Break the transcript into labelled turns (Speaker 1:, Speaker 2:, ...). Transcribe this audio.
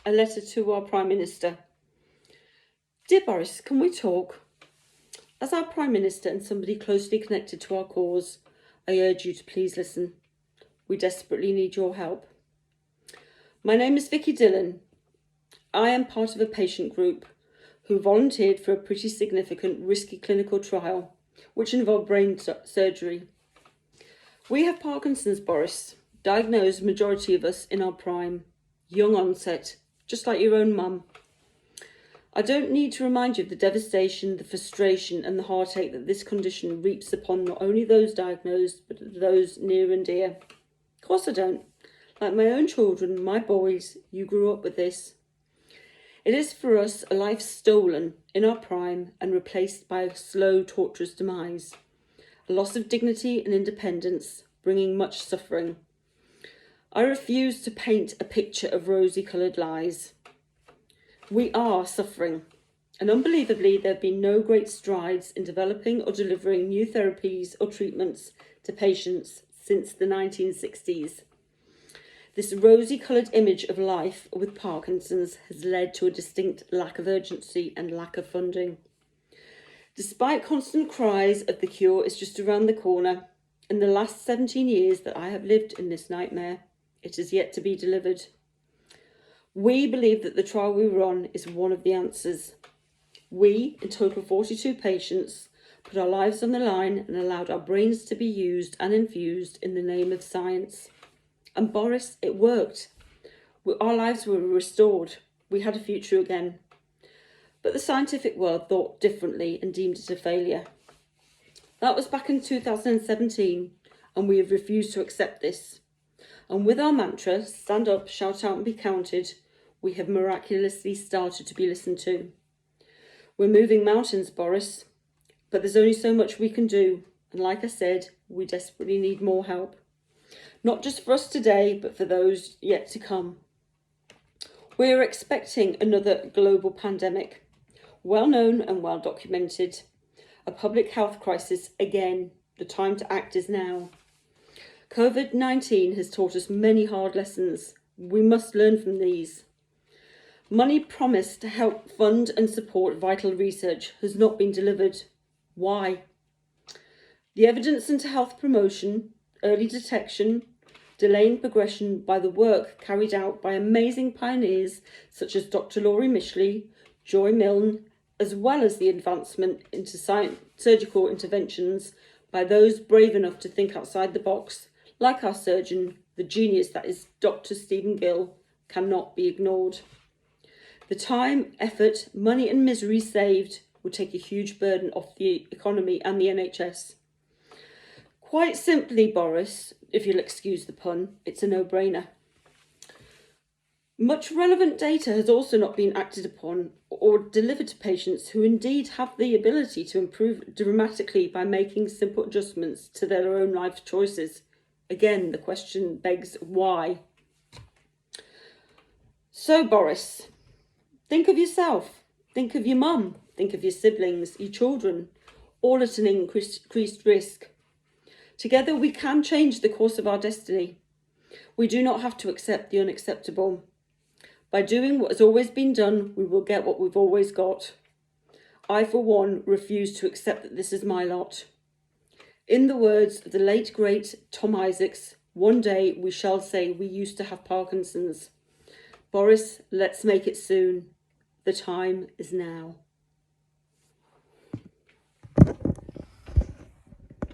Speaker 1: A letter to our Prime Minister. Dear Boris, can we talk? As our Prime Minister and somebody closely connected to our cause, I urge you to please listen. We desperately need your help. My name is Vicky Dillon. I am part of a patient group who volunteered for a pretty significant risky clinical trial which involved brain surgery. We have Parkinson's, Boris, diagnosed majority of us in our prime, young onset, just like your own mum. I don't need to remind you of the devastation, the frustration and the heartache that this condition reaps upon not only those diagnosed, but those near and dear. Of course I don't. Like my own children, my boys, you grew up with this. It is for us a life stolen in our prime and replaced by a slow, torturous demise. A loss of dignity and independence, bringing much suffering. I refuse to paint a picture of rosy-coloured lies. We are suffering, and unbelievably there have been no great strides in developing or delivering new therapies or treatments to patients since the 1960s. This rosy-coloured image of life with Parkinson's has led to a distinct lack of urgency and lack of funding. Despite constant cries of the cure is just around the corner, in the last 17 years that I have lived in this nightmare, it is yet to be delivered. We believe that the trial we run is one of the answers. We, in total 42 patients, put our lives on the line and allowed our brains to be used and infused in the name of science. And Boris, it worked. Our lives were restored. We had a future again. But the scientific world thought differently and deemed it a failure. That was back in 2017, and we have refused to accept this. And with our mantra, stand up, shout out and be counted, we have miraculously started to be listened to. We're moving mountains, Boris, but there's only so much we can do. And like I said, we desperately need more help. Not just for us today, but for those yet to come. We're expecting another global pandemic, well known and well documented. A public health crisis again. The time to act is now. COVID-19 has taught us many hard lessons. We must learn from these. Money promised to help fund and support vital research has not been delivered. Why? The evidence into health promotion, early detection, delaying progression by the work carried out by amazing pioneers such as Dr. Laurie Mishley, Joy Milne, as well as the advancement into surgical interventions by those brave enough to think outside the box, like our surgeon, the genius that is Dr. Stephen Gill, cannot be ignored. The time, effort, money and misery saved will take a huge burden off the economy and the NHS. Quite simply, Boris, if you'll excuse the pun, it's a no-brainer. Much relevant data has also not been acted upon or delivered to patients who indeed have the ability to improve dramatically by making simple adjustments to their own life choices. Again, the question begs why. So, Boris, think of yourself, think of your mum, think of your siblings, your children, all at an increased risk. Together we can change the course of our destiny. We do not have to accept the unacceptable. By doing what has always been done, we will get what we've always got. I, for one, refuse to accept that this is my lot. In the words of the late, great Tom Isaacs, one day we shall say we used to have Parkinson's. Boris, let's make it soon. The time is now.